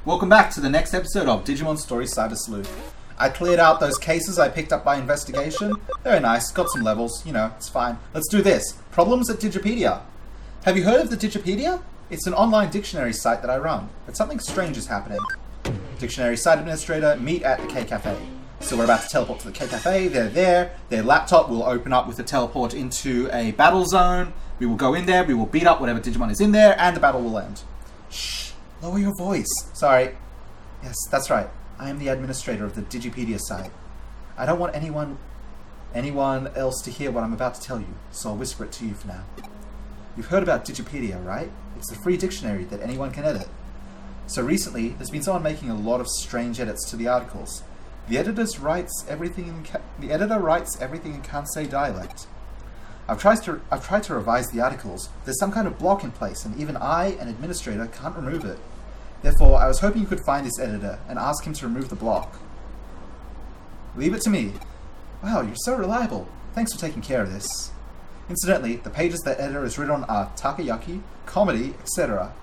Welcome back to the next episode of Digimon Story Cyber Sleuth. I cleared out those cases I picked up by investigation. Very nice, got some levels, you know, it's fine. Let's do this. Problems at Digipedia. Have you heard of the Digipedia? It's an online dictionary site that I run, but something strange is happening. Dictionary site administrator, meet at the K-Cafe. So we're about to teleport to the K-Cafe, they're there, their laptop will open up with a teleport into a battle zone. We will go in there, we will beat up whatever Digimon is in there, and the battle will end. Shh, lower your voice. Sorry. Yes, that's right. I am the administrator of the Digipedia site. I don't want anyone else to hear what I'm about to tell you, so I'll whisper it to you for now. You've heard about Digipedia, right? It's the free dictionary that anyone can edit. So recently, there's been someone making a lot of strange edits to the articles. The editor writes everything in Kansei dialect. I've tried to revise the articles. There's some kind of block in place, and even I, an administrator, can't remove it. Therefore, I was hoping you could find this editor and ask him to remove the block. Leave it to me. Wow, you're so reliable. Thanks for taking care of this. Incidentally, the pages that editor is written on are takoyaki, comedy, etc.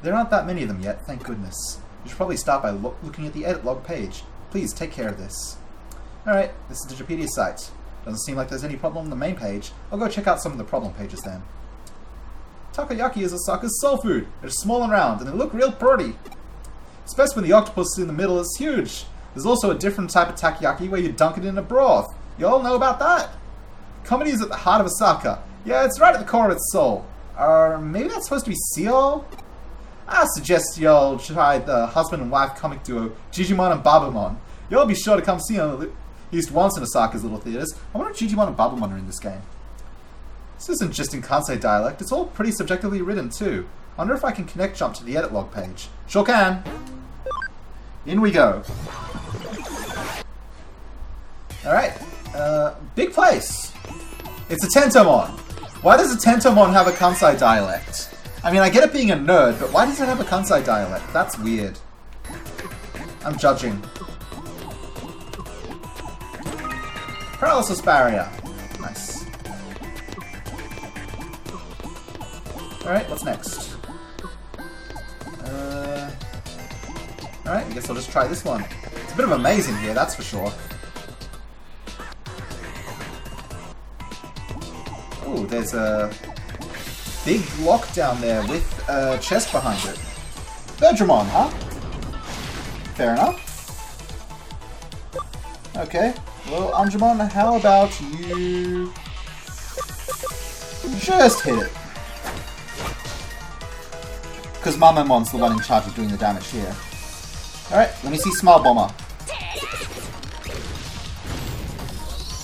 There aren't that many of them yet, thank goodness. You should probably start by looking at the edit log page. Please take care of this. Alright, this is the Digipedia site. Doesn't seem like there's any problem on the main page. I'll go check out some of the problem pages then. Takoyaki is Osaka's soul food. They're small and round, and they look real pretty. Especially when the octopus in the middle is huge. There's also a different type of takoyaki where you dunk it in a broth. You all know about that? Comedy is at the heart of Osaka. Yeah, it's right at the core of its soul. Maybe that's supposed to be Seal? I suggest y'all try the husband and wife comic duo Digimon and Babamon. Y'all be sure to come see them at least once in Osaka's little theaters. I wonder if Digimon and Babamon are in this game. This isn't just in Kansei dialect, it's all pretty subjectively written too. I wonder if I can connect jump to the edit log page. Sure can! In we go. Alright, big place. It's a Tentomon. Why does a Tentomon have a Kansei dialect? I mean, I get it being a nerd, but why does it have a Kansei dialect? That's weird. I'm judging. Paralysis barrier. Nice. Alright, what's next? Alright, I guess I'll just try this one. It's a bit of a maze in here, that's for sure. Ooh, there's a big lock down there with a chest behind it. Digimon, huh? Fair enough. Okay. Well, Anjumon, how about you just hit it? Because Mamamon's the one in charge of doing the damage here. Alright, let me see Smile Bomber.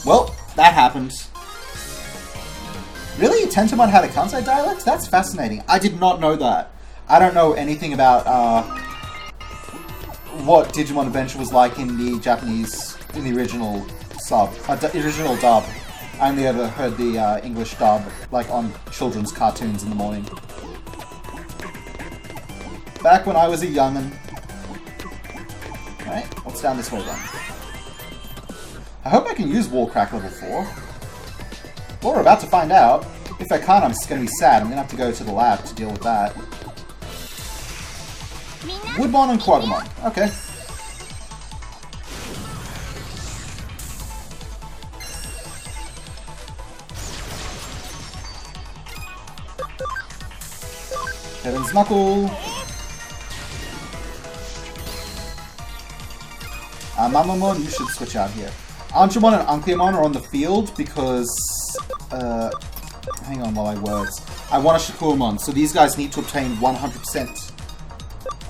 Well, that happened. Really? Tentomon had a Kansei dialect? That's fascinating. I did not know that. I don't know anything about what Digimon Adventure was like in the Japanese, in the original original dub. I only ever heard the English dub, like on children's cartoons in the morning. Back when I was a young'un. Alright, what's down this way then? I hope I can use Wallcrack level 4. Well, we're about to find out. If I can't, I'm just going to be sad. I'm going to have to go to the lab to deal with that. Woodmon and Quagmon. Okay. Heaven's Knuckle. Mamamon, you should switch out here. Anjumon and Uncleamon are on the field because... hang on while I words. I want a Shakurumon, so these guys need to obtain 100%.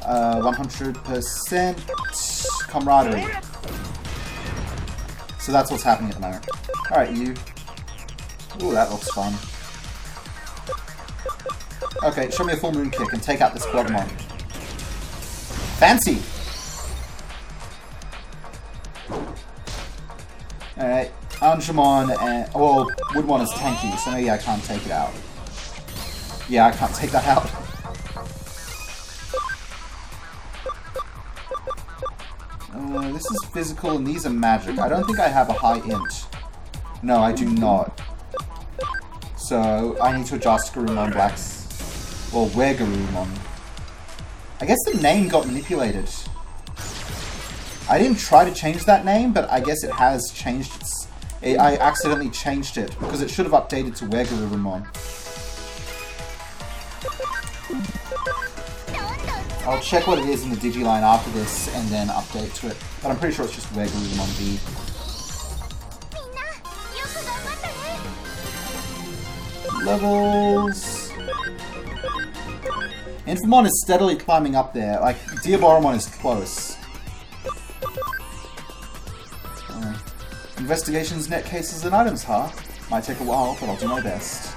100% camaraderie. So that's what's happening at the moment. Alright, you. Ooh, that looks fun. Okay, show me a full moon kick and take out this Quagmon. Fancy! Alright, Anjumon and... well, Woodmon is tanky, so maybe I can't take it out. Yeah, I can't take that out. This is physical and these are magic. I don't think I have a high int. No, I do not. So, I need to adjust Garurumon Blacks. Well, wear Garurumon. I guess the name got manipulated. I didn't try to change that name, but I guess it has changed its... I accidentally changed it, because it should have updated to Wegarurumon. I'll check what it is in the Digiline after this, and then update to it. But I'm pretty sure it's just Wegarurumon V. Levels... Infamon is steadily climbing up there. Like, Diaboromon is close. Investigations, net cases, and items, huh? Might take a while, but I'll do my best.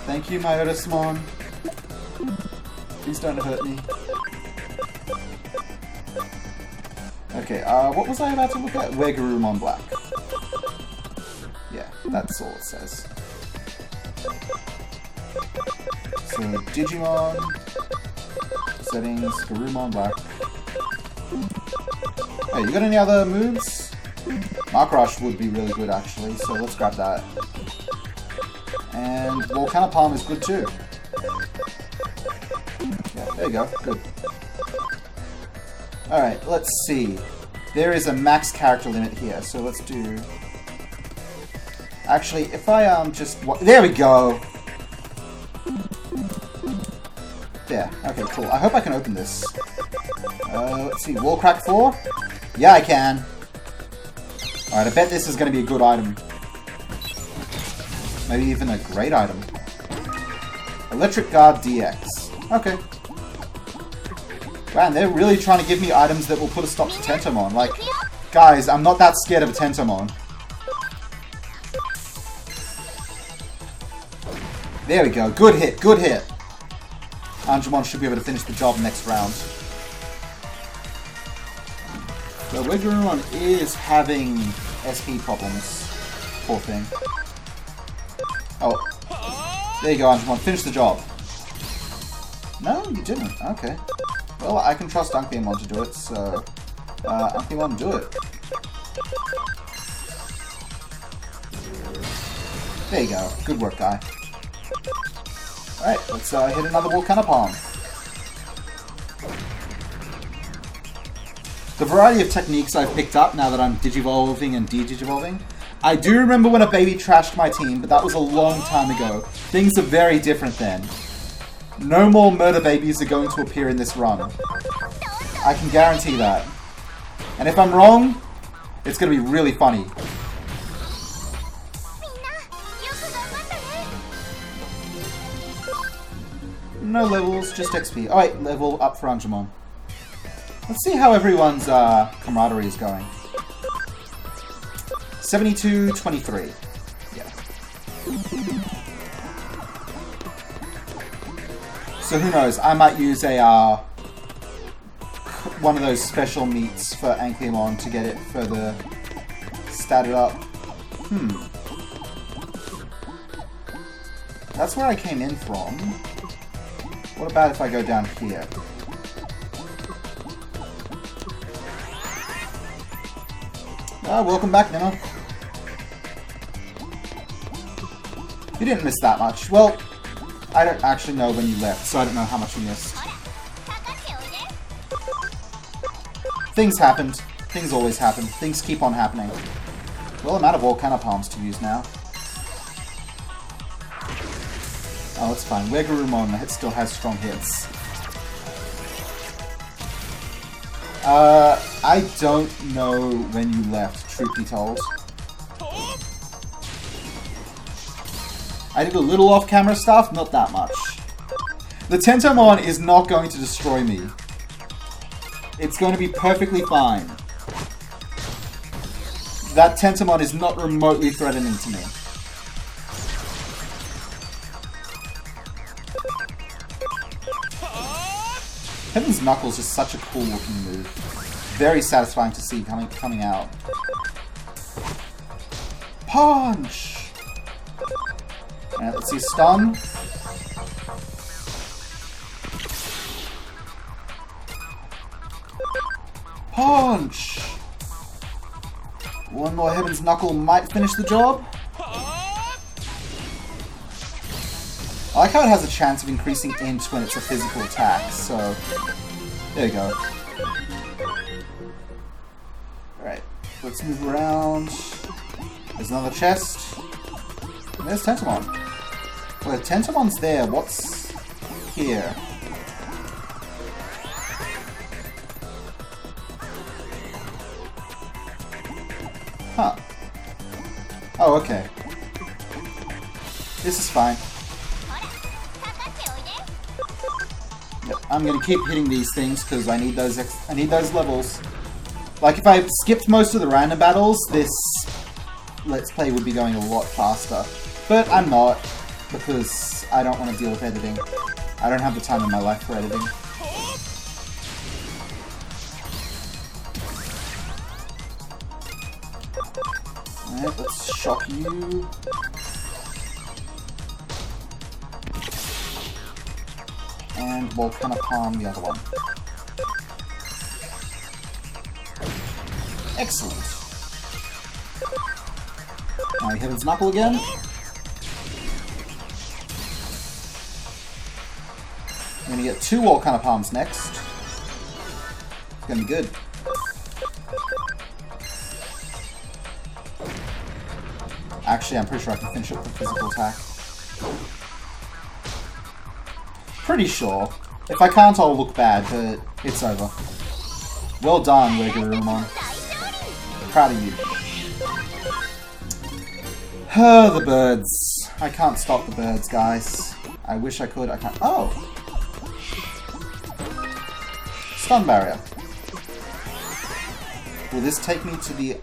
Thank you, my Otismon. Please don't hurt me. Okay, what was I about to look at? Wegarurumon Black. Yeah, that's all it says. So, Digimon... Settings, Garurumon Black. Hey, you got any other moves? Mark Rush would be really good actually, so let's grab that. And Volcano Palm is good too. Yeah, there you go, good. Alright, let's see. There is a max character limit here, so let's do... Actually, if I just... There we go! There, okay, cool. I hope I can open this. Let's see, Wall Crack 4? Yeah, I can. Alright, I bet this is going to be a good item. Maybe even a great item. Electric Guard DX. Okay. Man, they're really trying to give me items that will put a stop to Tentomon. Like, guys, I'm not that scared of a Tentomon. There we go. Good hit, good hit. Angemon should be able to finish the job next round. So Wegarurumon is having SP problems. Poor thing. Oh. There you go, Angemon. Finish the job. No, you didn't. Okay. Well, I can trust Angemon to do it, so... Angemon, do it. There you go. Good work, guy. Alright, let's hit another Volcano Palm. The variety of techniques I've picked up now that I'm digivolving and de-digivolving. I do remember when a baby trashed my team, but that was a long time ago. Things are very different then. No more murder babies are going to appear in this run. I can guarantee that. And if I'm wrong, it's going to be really funny. No levels, just XP. Oh wait, level up for Angemon. Let's see how everyone's camaraderie is going. 72-23. Yeah. So who knows, I might use a one of those special meats for Angemon to get it further statted up. That's where I came in from. What about if I go down here? Ah, welcome back, Nemo. You didn't miss that much. Well, I don't actually know when you left, so I don't know how much you missed. Things happened. Things always happen. Things keep on happening. Well, I'm out of Volcano Palms to use now. Oh, it's fine. Wegarurumon still has strong hits. I don't know when you left, truth be told. I did a little off-camera stuff, not that much. The Tentomon is not going to destroy me. It's going to be perfectly fine. That Tentomon is not remotely threatening to me. Heaven's Knuckles is such a cool looking move. Very satisfying to see coming out. Punch! Alright, let's see, stun. Punch! One more Heaven's Knuckle might finish the job. I like how it has a chance of increasing int when it's a physical attack, so There you go. Alright, let's move around. There's another chest. And there's Tentamon. Well, if Tentamon's there, what's here? Huh. Oh, okay. This is fine. Yep, I'm gonna keep hitting these things because I need those levels. Like if I skipped most of the random battles, this Let's Play would be going a lot faster. But I'm not, because I don't want to deal with editing. I don't have the time in my life for editing. Alright, let's shock you. And Volcanic Palm the other one. Excellent. Now Heaven's Knuckle again. I'm gonna get 2 Volcanic Palms next. It's gonna be good. Actually, I'm pretty sure I can finish it with a physical attack. Pretty sure. If I can't, I'll look bad, but it's over. Well done, Wigurumon. Proud of you. The birds. I can't stop the birds, guys. I wish I could. I can't. Oh! Stun barrier. Will this take me to the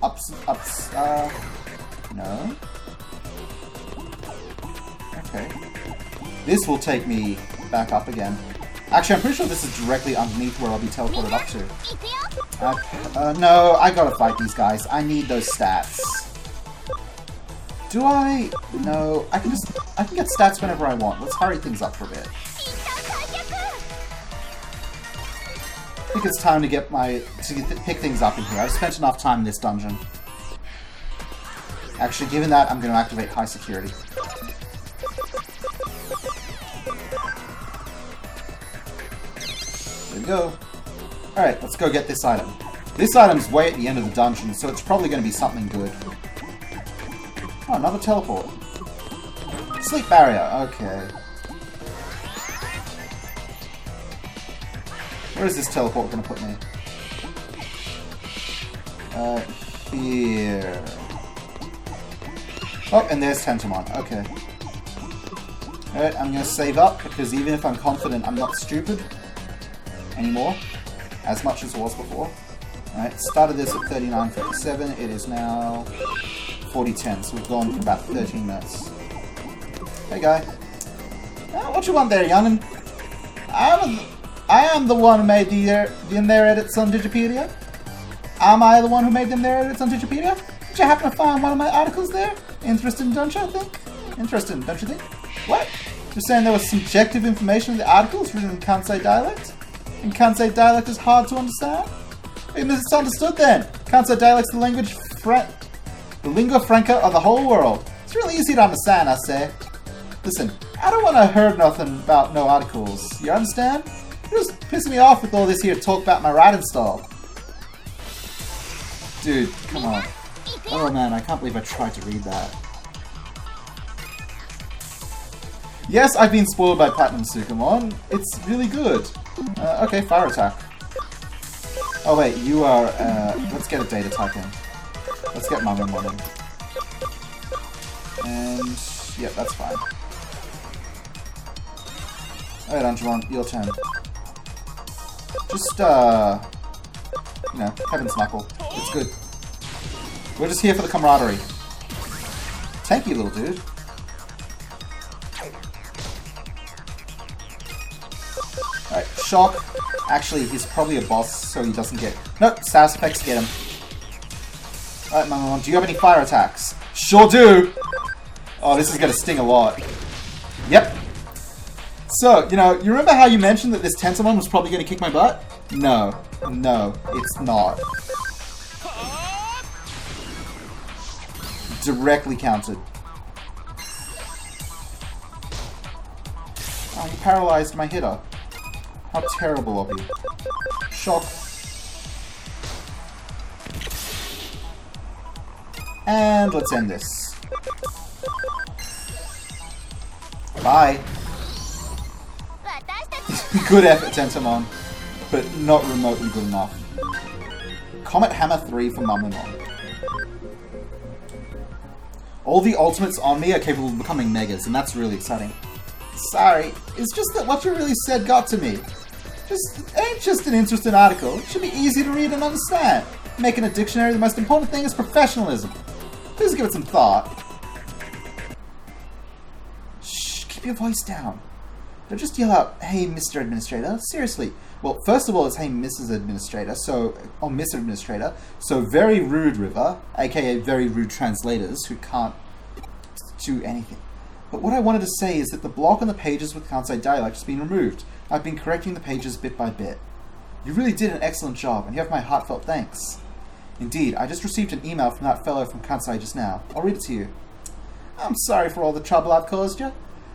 no? Okay. This will take me back up again. Actually, I'm pretty sure this is directly underneath where I'll be teleported up to. No, I gotta fight these guys. I need those stats. Do I? No, I can get stats whenever I want. Let's hurry things up for a bit. I think it's time to pick things up in here. I've spent enough time in this dungeon. Actually, given that, I'm going to activate high security. There we go. Alright, let's go get this item. This item's way at the end of the dungeon, so it's probably going to be something good. Oh, another teleport. Sleep barrier, okay. Where is this teleport going to put me? Here. Oh, and there's Tentamon. Okay. Alright, I'm going to save up, because even if I'm confident, I'm not stupid anymore, as much as it was before. Alright, started this at 39:57. It is now 40:10, so we've gone for about 13 minutes. Hey, guy. What you want there, young'un? I am the one who made them there edits on Digipedia. Am I the one who made them there edits on Digipedia? Did you happen to find one of my articles there? Interesting, don't you think? Interesting, don't you think? What? You're saying there was subjective information in the articles written in Kansai dialect? And Kansai dialect is hard to understand? You misunderstood then. Kansai dialect's the language the lingua franca of the whole world. It's really easy to understand, I say. Listen, I don't want to hear nothing about no articles. You understand? You're just pissing me off with all this here talk about my writing style. Dude, come on. Oh man, I can't believe I tried to read that. Yes, I've been spoiled by Platinum Sukamon. It's really good. Okay, fire attack. Oh wait, you are, let's get a data type in. Let's get Mumamon in. And, yep, that's fine. Alright, Angemon, your turn. Just, you know, Heaven's Knuckle. It's good. We're just here for the camaraderie. Tanky little dude. Alright, Shock. Actually, he's probably a boss, so he doesn't get... Nope, status effects get him. Alright, Mumamon, do you have any fire attacks? Sure do! Oh, this is gonna sting a lot. Yep. So, you know, you remember how you mentioned that this Tentamon was probably gonna kick my butt? No. No, it's not. Directly counted. Oh, you paralyzed my hitter. How terrible of you. Shock. And let's end this. Bye. Good effort, Tentamon, but not remotely good enough. Comet Hammer 3 for Mamamon. All the ultimates on me are capable of becoming megas, and that's really exciting. Sorry, it's just that what you really said got to me. It ain't just an interesting article. It should be easy to read and understand. Making a dictionary, the most important thing is professionalism. Please give it some thought. Shh, keep your voice down. Don't just yell out, "Hey, Mr. Administrator." Seriously. Well, first of all, it's "Hey, Mrs. Administrator," or "Miss Administrator." So very rude, River, aka very rude translators who can't do anything. But what I wanted to say is that the block on the pages with Kansai dialect has been removed. I've been correcting the pages bit by bit. You really did an excellent job, and you have my heartfelt thanks. Indeed, I just received an email from that fellow from Kansai just now. I'll read it to you. I'm sorry for all the trouble I've caused you.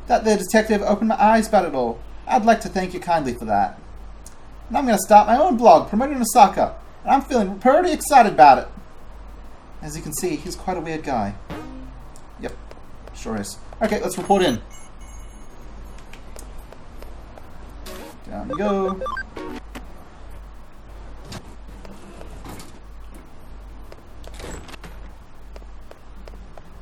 That there detective opened my eyes about it all. I'd like to thank you kindly for that. And I'm going to start my own blog promoting Osaka, and I'm feeling pretty excited about it. As you can see, he's quite a weird guy. Yep, sure is. Okay, let's report in. Down you go.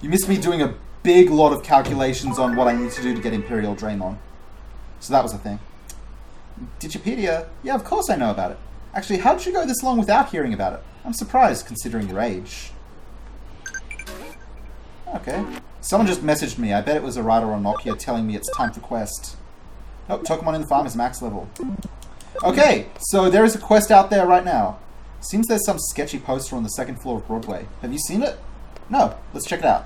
You missed me doing a big lot of calculations on what I need to do to get Imperial Draymon. So that was a thing. Digipedia? Yeah, of course I know about it. Actually, how did you go this long without hearing about it? I'm surprised, considering your age. Okay. Someone just messaged me. I bet it was a writer on Nokia telling me it's time for quest. Oh, Pokemon in the farm is max level. Okay, so there is a quest out there right now. Seems there's some sketchy poster on the second floor of Broadway. Have you seen it? No. Let's check it out.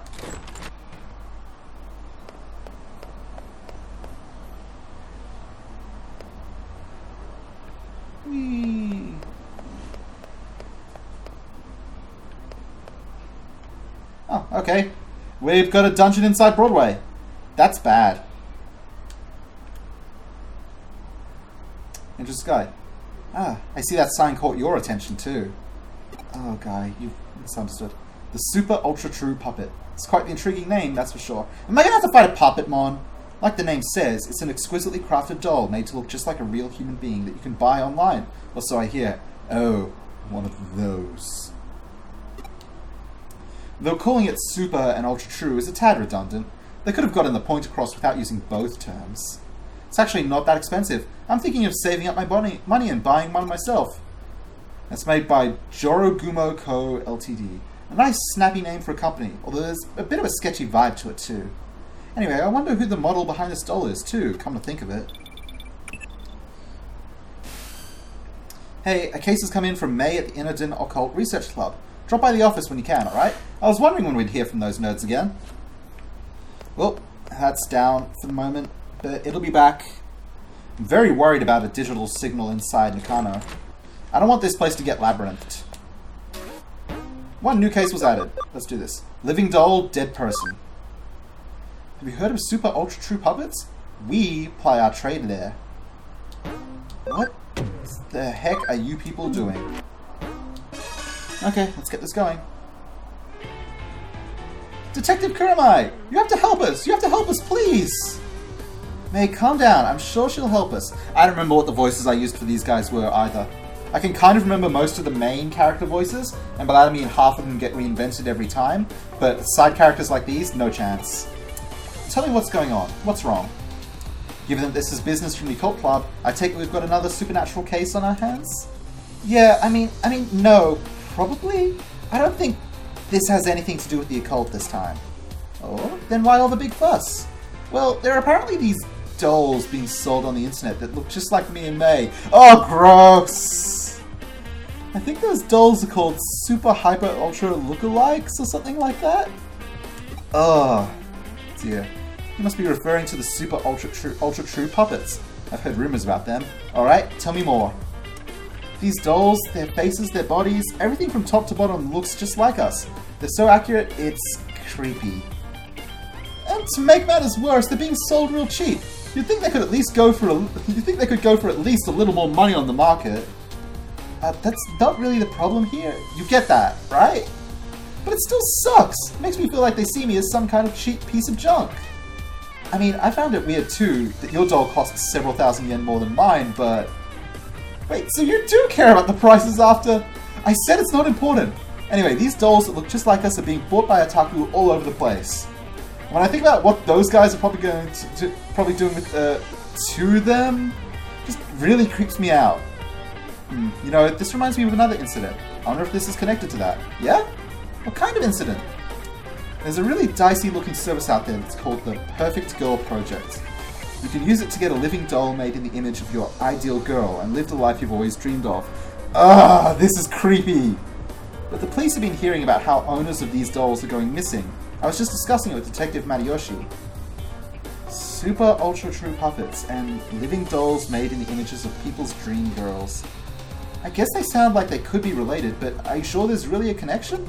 Whee. Oh, okay. We've got a dungeon inside Broadway. That's bad. Interesting guy. Ah, I see that sign caught your attention too. Oh, guy, you've misunderstood. The Super Ultra True Puppet. It's quite the intriguing name, that's for sure. Am I gonna have to fight a puppet, Mon? Like the name says, it's an exquisitely crafted doll made to look just like a real human being that you can buy online. Or so I hear. Oh, one of those. Though calling it Super and Ultra True is a tad redundant, they could have gotten the point across without using both terms. It's actually not that expensive. I'm thinking of saving up my money and buying one myself. It's made by Jorogumo Co. Ltd. A nice snappy name for a company, although there's a bit of a sketchy vibe to it too. Anyway, I wonder who the model behind this doll is too, come to think of it. Hey, a case has come in from May at the Innerden Occult Research Club. Drop by the office when you can, alright? I was wondering when we'd hear from those nerds again. Well, that's down for the moment, but it'll be back. I'm very worried about a digital signal inside Nakano. I don't want this place to get labyrinthed. One new case was added. Let's do this. Living doll, dead person. Have you heard of Super Ultra True Puppets? We ply our trade there. What the heck are you people doing? Okay, let's get this going. Detective Kuramai! You have to help us! You have to help us, please! May, calm down. I'm sure she'll help us. I don't remember what the voices I used for these guys were either. I can kind of remember most of the main character voices, and by that I mean half of them get reinvented every time, but side characters like these, no chance. Tell me what's going on. What's wrong? Given that this is business from the Occult Club, I take it we've got another supernatural case on our hands? Yeah, I mean, no, probably? I don't think this has anything to do with the occult this time. Oh, then why all the big fuss? Well, there are apparently these dolls being sold on the internet that look just like me and May. Oh, gross! I think those dolls are called Super Hyper Ultra Lookalikes or something like that? Oh, dear. You must be referring to the Super Ultra True Puppets. I've heard rumors about them. Alright, tell me more. These dolls, their faces, their bodies, everything from top to bottom looks just like us. They're so accurate, it's creepy. And to make matters worse, they're being sold real cheap. You'd think they could at least go for at least a little more money on the market. that's not really the problem here. You get that, right? But it still sucks. It makes me feel like they see me as some kind of cheap piece of junk. I mean, I found it weird too that your doll costs several thousand yen more than mine, but... Wait, so you do care about the prices after? I said it's not important. Anyway, these dolls that look just like us are being bought by otaku all over the place. When I think about what those guys are probably doing with to them, just really creeps me out. You know, this reminds me of another incident. I wonder if this is connected to that. Yeah? What kind of incident? There's a really dicey looking service out there that's called the Perfect Girl Project. You can use it to get a living doll made in the image of your ideal girl and live the life you've always dreamed of. Ugh, this is creepy! But the police have been hearing about how owners of these dolls are going missing. I was just discussing it with Detective Matayoshi. Super ultra true puppets and living dolls made in the images of people's dream girls. I guess they sound like they could be related, but are you sure there's really a connection?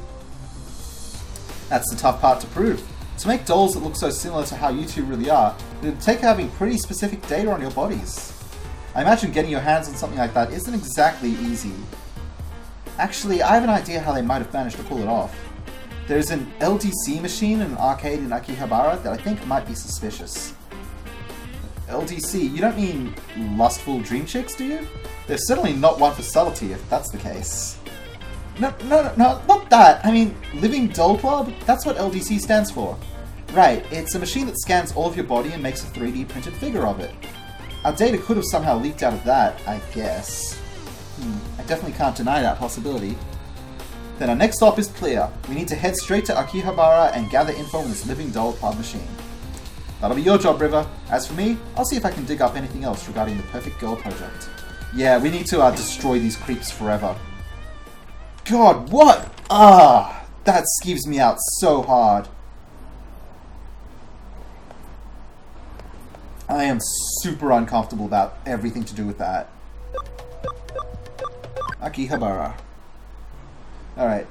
That's the tough part to prove. To make dolls that look so similar to how you two really are, it would take having pretty specific data on your bodies. I imagine getting your hands on something like that isn't exactly easy. Actually, I have an idea how they might have managed to pull it off. There's an LDC machine in an arcade in Akihabara that I think might be suspicious. LDC? You don't mean lustful dream chicks, do you? There's certainly not one for subtlety if that's the case. No, not that. I mean, Living Doll Club? That's what LDC stands for. Right, it's a machine that scans all of your body and makes a 3D printed figure of it. Our data could have somehow leaked out of that, I guess. I definitely can't deny that possibility. Then our next stop is clear. We need to head straight to Akihabara and gather info on this Living Doll Club machine. That'll be your job, River. As for me, I'll see if I can dig up anything else regarding the Perfect Girl Project. Yeah, we need to destroy these creeps forever. God, what? That skeeves me out so hard. I am super uncomfortable about everything to do with that. Akihabara. Alright,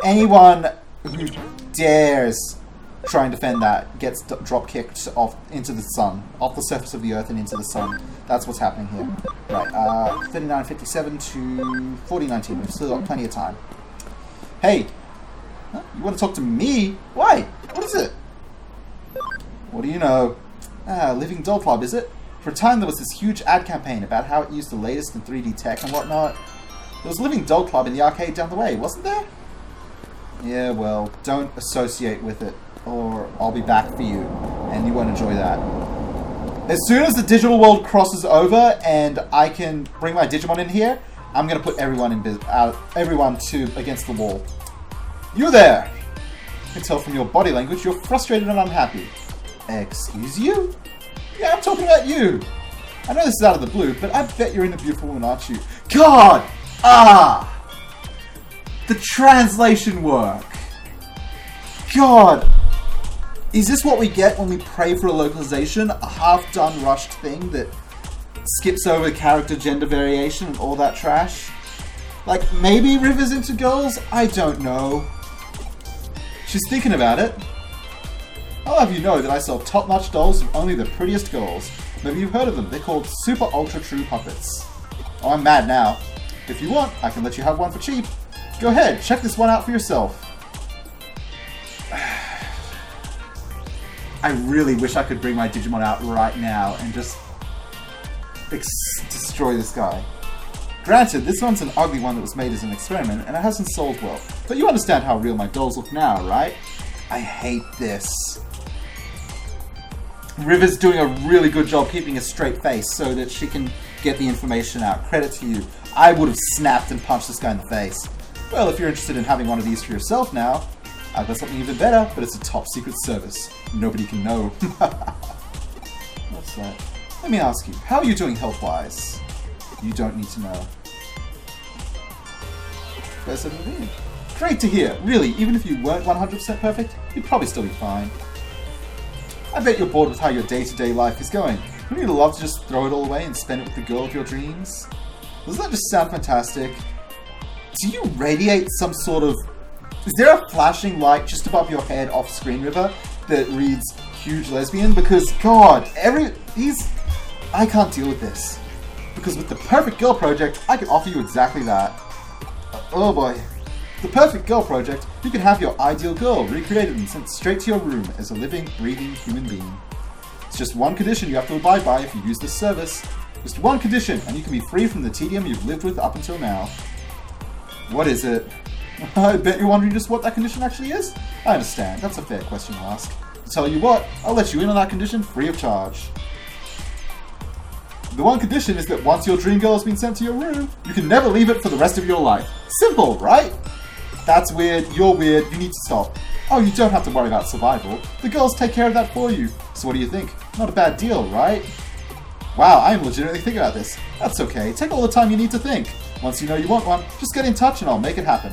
anyone who dares try and defend that gets drop-kicked off into the sun. Off the surface of the earth and into the sun. That's what's happening here. Right, 39:57 to 40:19. We've still got plenty of time. Hey! Huh? You want to talk to me? Why? What is it? What do you know? Living Doll Club, is it? For a time there was this huge ad campaign about how it used the latest in 3D tech and whatnot. There was a Living Doll Club in the arcade down the way, wasn't there? Yeah, well, don't associate with it, or I'll be back for you, and you won't enjoy that. As soon as the digital world crosses over and I can bring my Digimon in here, I'm gonna put everyone against the wall. You there! I can tell from your body language you're frustrated and unhappy. Excuse you? Yeah, I'm talking about you. I know this is out of the blue, but I bet you're into beautiful woman, aren't you? God! The translation work. God! Is this what we get when we pray for a localization? A half-done, rushed thing that skips over character gender variation and all that trash? Like, maybe River's into girls? I don't know. She's thinking about it. I'll have you know that I sell top-notch dolls of only the prettiest girls. Maybe you've heard of them. They're called Super Ultra True Puppets. Oh, I'm mad now. If you want, I can let you have one for cheap. Go ahead, check this one out for yourself. I really wish I could bring my Digimon out right now and just destroy this guy. Granted, this one's an ugly one that was made as an experiment and it hasn't sold well. But you understand how real my dolls look now, right? I hate this. River's doing a really good job keeping a straight face so that she can get the information out. Credit to you. I would have snapped and punched this guy in the face. Well, if you're interested in having one of these for yourself now, I've got something even better, but it's a top secret service. Nobody can know. What's that? Let me ask you, how are you doing health-wise? You don't need to know. Great to hear. Really, even if you weren't 100% perfect, you'd probably still be fine. I bet you're bored with how your day-to-day life is going. Wouldn't you love to just throw it all away and spend it with the girl of your dreams? Doesn't that just sound fantastic? Do you radiate some sort of... Is there a flashing light just above your head off-screen, River, that reads huge lesbian? Because, God, I can't deal with this. Because with the Perfect Girl Project, I can offer you exactly that. Oh boy. The Perfect Girl Project, you can have your ideal girl recreated and sent straight to your room as a living, breathing human being. It's just one condition you have to abide by if you use this service. Just one condition, and you can be free from the tedium you've lived with up until now. What is it? I bet you're wondering just what that condition actually is? I understand, that's a fair question to ask. To tell you what, I'll let you in on that condition free of charge. The one condition is that once your dream girl has been sent to your room, you can never leave it for the rest of your life. Simple, right? That's weird, you're weird, you need to stop. Oh, you don't have to worry about survival. The girls take care of that for you. So what do you think? Not a bad deal, right? Wow, I am legitimately thinking about this. That's okay, take all the time you need to think. Once you know you want one, just get in touch and I'll make it happen.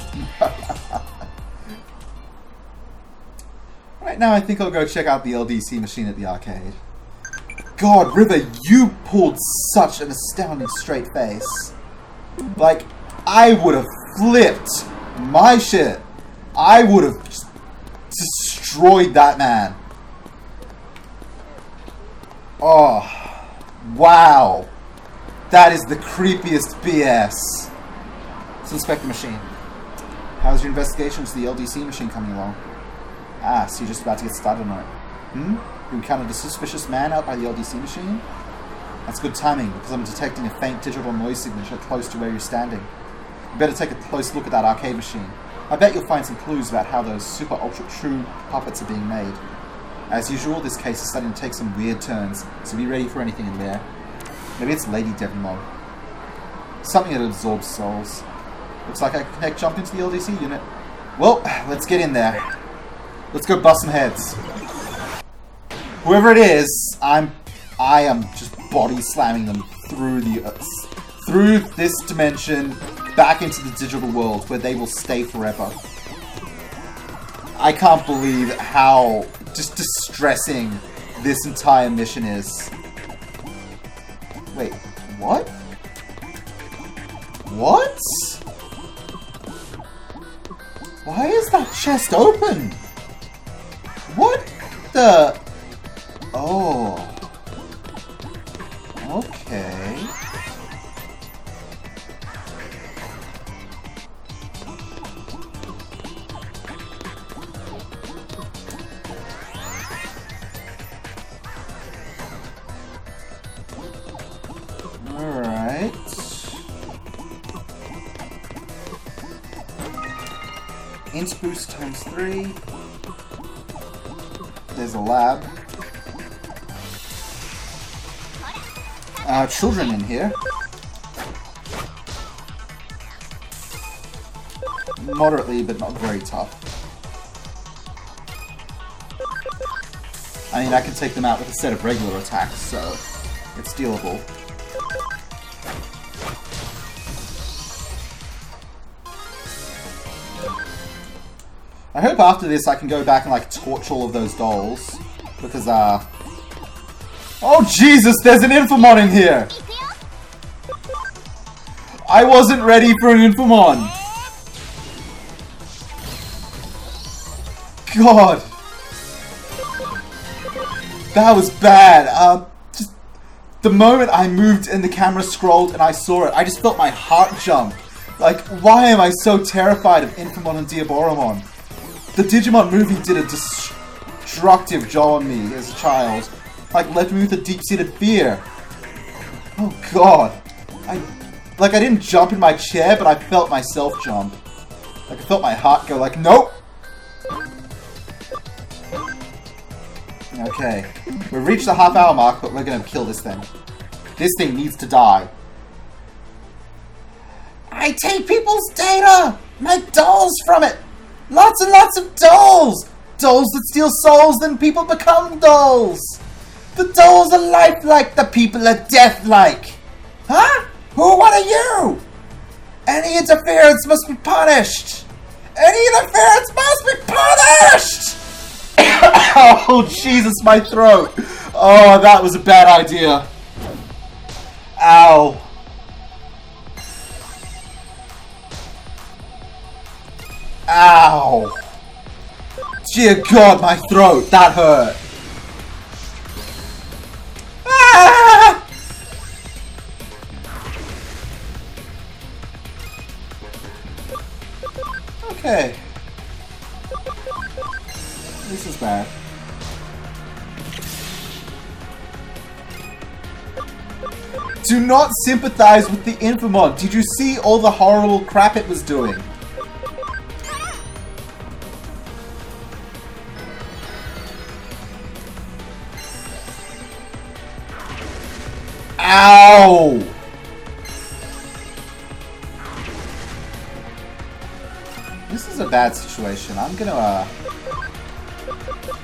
Right now I think I'll go check out the LDC machine at the arcade. God, River, you pulled such an astounding straight face. Like, I would have flipped my shit. I would have just destroyed that man. Oh, wow. That is the creepiest BS. Let's inspect the machine. How's your investigation to the LDC machine coming along? Ah, so you're just about to get started on it. You encountered a suspicious man out by the LDC machine? That's good timing, because I'm detecting a faint digital noise signature close to where you're standing. You better take a close look at that arcade machine. I bet you'll find some clues about how those super ultra true puppets are being made. As usual, this case is starting to take some weird turns, so be ready for anything in there. Maybe it's Lady Digimon. Something that absorbs souls. Looks like I can jump into the LDC unit. Well, let's get in there. Let's go bust some heads. Whoever it is, I am just body slamming them through this dimension back into the digital world where they will stay forever. I can't believe how just distressing this entire mission is. Wait, what? What? Why is that chest open? What the? Oh. Okay. Alright. Int boost times 3. There's a lab. Children in here. Moderately, but not very tough. I mean, I can take them out with a set of regular attacks, so it's dealable. I hope after this I can go back and, like, torch all of those dolls. Because, oh, Jesus! There's an Infomon in here! I wasn't ready for an Infomon! God! That was bad. Just the moment I moved and the camera scrolled and I saw it, I just felt my heart jump. Like, why am I so terrified of Infomon and Diaboromon? The Digimon movie did a destructive job on me as a child. Like, left me with a deep-seated fear. Oh god. I didn't jump in my chair, but I felt myself jump. Like, I felt my heart go like, nope! Okay. We've reached the half-hour mark, but we're gonna kill this thing. This thing needs to die. I take people's data! Make dolls from it! Lots and lots of dolls! Dolls that steal souls, then people become dolls! The dolls are lifelike, the people are deathlike! Huh? What are you? Any interference must be punished! Any interference must be punished! Oh, Jesus, my throat! Oh, that was a bad idea. Ow. Ow! Dear God, my throat! That hurt! Ah! Okay. This is bad. Do not sympathize with the Infamon. Did you see all the horrible crap it was doing? Ow! This is a bad situation. I'm gonna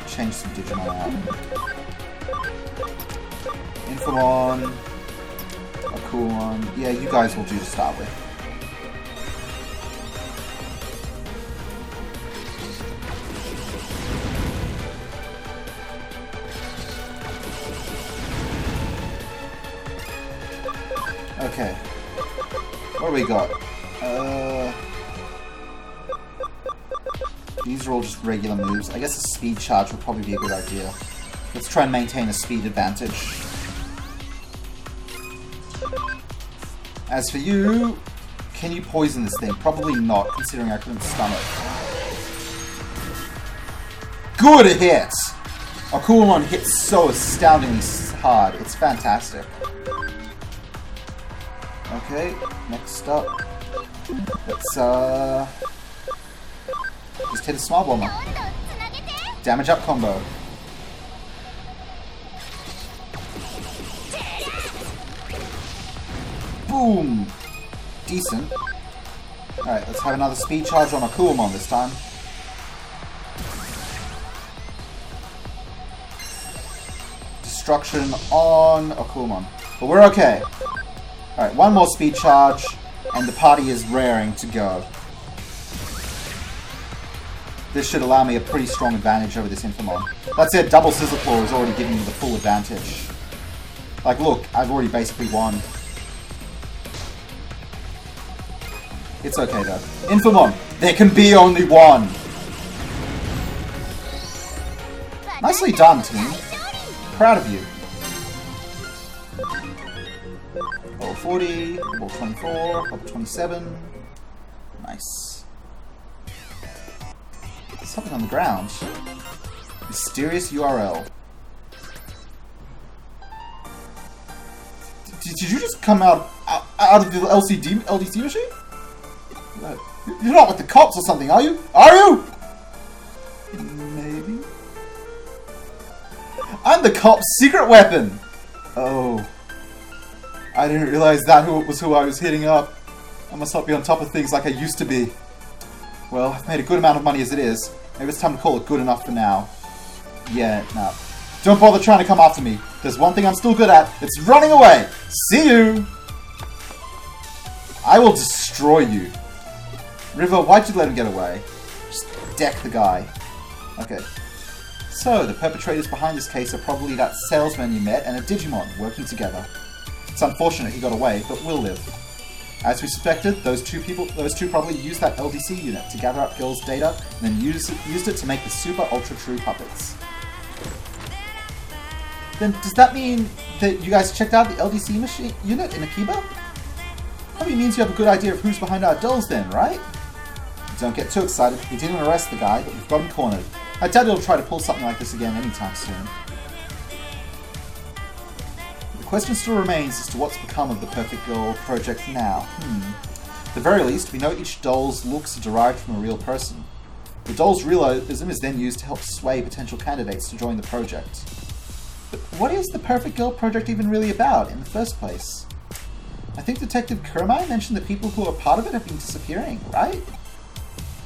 change some Digimon out. Infamon. A cool one. Yeah, you guys will do to start with. Okay. What do we got? These are all just regular moves. I guess a speed charge would probably be a good idea. Let's try and maintain a speed advantage. As for you, can you poison this thing? Probably not, considering I couldn't stun it. Good hit! A cool one hits so astoundingly hard. It's fantastic. Okay, next up. Let's just hit a small bomber. Damage up combo. Boom! Decent. Alright, let's have another speed charge on Akumon this time. Destruction on Akumon. But we're okay. Alright, one more speed charge, and the party is raring to go. This should allow me a pretty strong advantage over this Infamon. That's it, double Scissor Claw is already giving me the full advantage. Like, look, I've already basically won. It's okay though. Infamon, there can be only one! Nicely done, team. Proud of you. Level 40, level 24, level 27. Nice. Something on the ground. Mysterious URL. Did you just come out of the LDC machine? You're not with the cops or something, are you? Are you? Maybe. I'm the cop's secret weapon! Oh. I didn't realize that was who I was hitting up. I must not be on top of things like I used to be. Well, I've made a good amount of money as it is. Maybe it's time to call it good enough for now. Yeah, no. Don't bother trying to come after me. There's one thing I'm still good at. It's running away! See you! I will destroy you. River, why'd you let him get away? Just deck the guy. Okay. So, the perpetrators behind this case are probably that salesman you met and a Digimon working together. It's unfortunate he got away, but will live. As we suspected, those two probably used that LDC unit to gather up girls' data and then used it to make the super ultra true puppets. Then does that mean that you guys checked out the LDC machine unit in Akiba? Probably means you have a good idea of who's behind our dolls then, right? Don't get too excited. We didn't arrest the guy, but we've got him cornered. I doubt he'll try to pull something like this again anytime soon. The question still remains as to what's become of the Perfect Girl project now. At the very least, we know each doll's looks are derived from a real person. The doll's realism is then used to help sway potential candidates to join the project. But what is the Perfect Girl project even really about in the first place? I think Detective Kurmai mentioned that people who are part of it have been disappearing, right?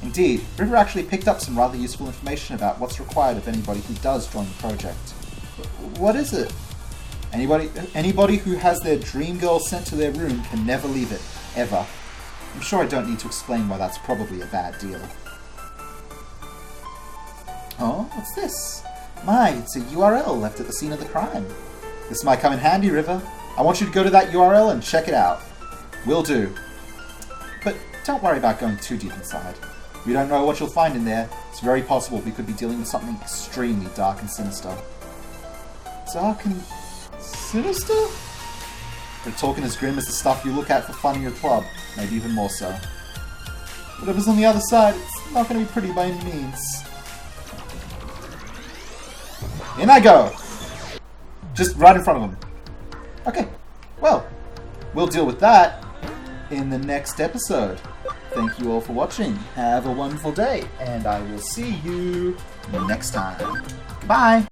Indeed, River actually picked up some rather useful information about what's required of anybody who does join the project. What is it? Anybody who has their dream girl sent to their room can never leave it, ever. I'm sure I don't need to explain why that's probably a bad deal. Oh, what's this? My, it's a URL left at the scene of the crime. This might come in handy, River. I want you to go to that URL and check it out. Will do. But don't worry about going too deep inside. We don't know what you'll find in there. It's very possible we could be dealing with something extremely dark and sinister. Dark and sinister? We're talking as grim as the stuff you look at for fun in your club. Maybe even more so. Whatever's on the other side, it's not going to be pretty by any means. In I go! Just right in front of him. Okay, well, we'll deal with that in the next episode. Thank you all for watching. Have a wonderful day, and I will see you next time. Bye!